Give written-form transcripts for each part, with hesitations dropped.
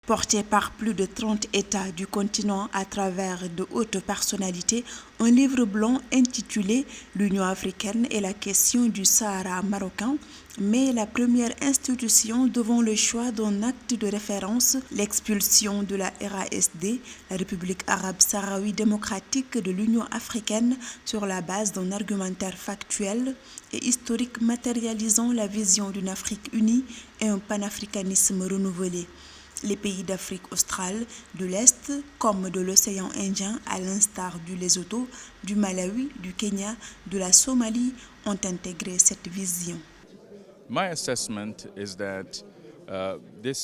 Porté par plus de 30 États du continent à travers de hautes personnalités, un livre blanc intitulé « L'Union africaine et la question du Sahara marocain » met la première institution devant le choix d'un acte de référence, l'expulsion de la RASD, la République arabe sahraoui démocratique de l'Union africaine, sur la base d'un argumentaire factuel et historique matérialisant la vision d'une Afrique unie et un panafricanisme renouvelé. Les pays d'Afrique australe, de l'Est comme de l'océan Indien, à l'instar du Lesotho, du Malawi, du Kenya, de la Somalie, ont intégré cette vision.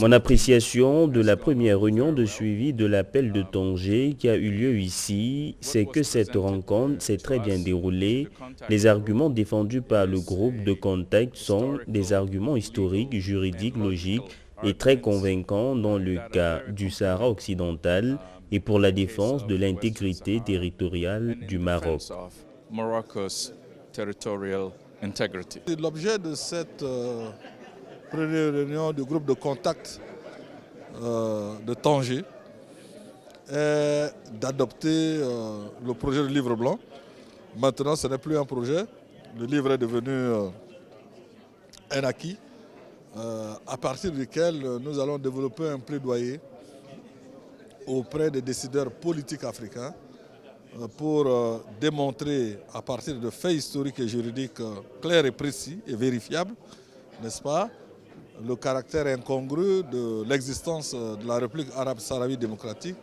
Mon appréciation de la première réunion de suivi de l'appel de Tanger qui a eu lieu ici, c'est que cette rencontre s'est très bien déroulée. Les arguments défendus par le groupe de contact sont des arguments historiques, juridiques, logiques et très convaincants dans le cas du Sahara occidental et pour la défense de l'intégrité territoriale du Maroc. L'objet de cette première réunion du groupe de contact de Tanger est d'adopter le projet de livre blanc. Maintenant, ce n'est plus un projet. Le livre est devenu un acquis à partir duquel nous allons développer un plaidoyer auprès des décideurs politiques africains pour démontrer à partir de faits historiques et juridiques clairs et précis et vérifiables, n'est-ce pas, le caractère incongru de l'existence de la République arabe sahraoui démocratique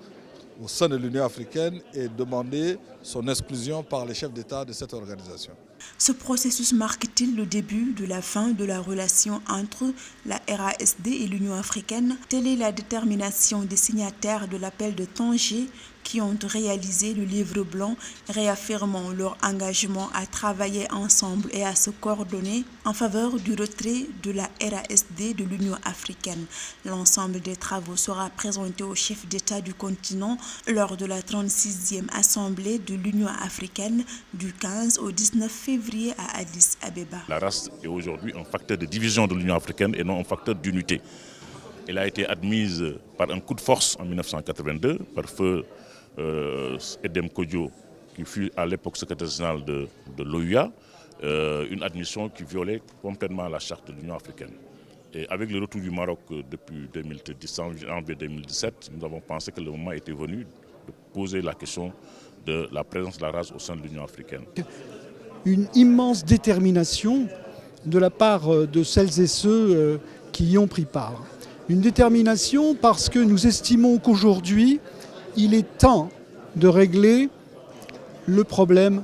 au sein de l'Union africaine et demander son exclusion par les chefs d'État de cette organisation. Ce processus marque-t-il le début de la fin de la relation entre la RASD et l'Union africaine? Telle est la détermination des signataires de l'appel de Tanger qui ont réalisé le livre blanc, réaffirmant leur engagement à travailler ensemble et à se coordonner en faveur du retrait de la RASD de l'Union africaine. L'ensemble des travaux sera présenté aux chefs d'État du continent lors de la 36e Assemblée de l'Union africaine du 15 au 19 février à Addis Abeba. La RAS est aujourd'hui un facteur de division de l'Union africaine et non un facteur d'unité. Elle a été admise par un coup de force en 1982 par feu Edem Kodjo, qui fut à l'époque secrétaire général de l'OUA, une admission qui violait complètement la charte de l'Union africaine. Et avec le retour du Maroc depuis 2010, janvier 2017, nous avons pensé que le moment était venu de poser la question de la présence de la RAS au sein de l'Union africaine. Une immense détermination de la part de celles et ceux qui y ont pris part. Une détermination parce que nous estimons qu'aujourd'hui, il est temps de régler le problème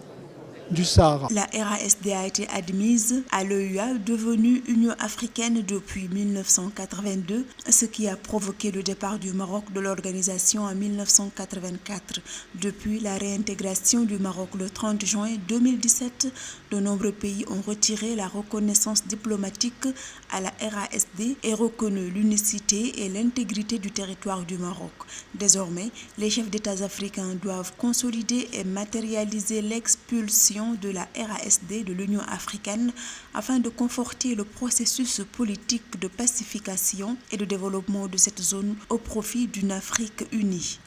du Sahara. La RASD a été admise à l'OUA, devenue Union africaine depuis 1982, ce qui a provoqué le départ du Maroc de l'organisation en 1984. Depuis la réintégration du Maroc le 30 juin 2017, de nombreux pays ont retiré la reconnaissance diplomatique à la RASD et reconnu l'unicité et l'intégrité du territoire du Maroc. Désormais, les chefs d'État africains doivent consolider et matérialiser l'expulsion de la RASD de l'Union africaine afin de conforter le processus politique de pacification et de développement de cette zone au profit d'une Afrique unie.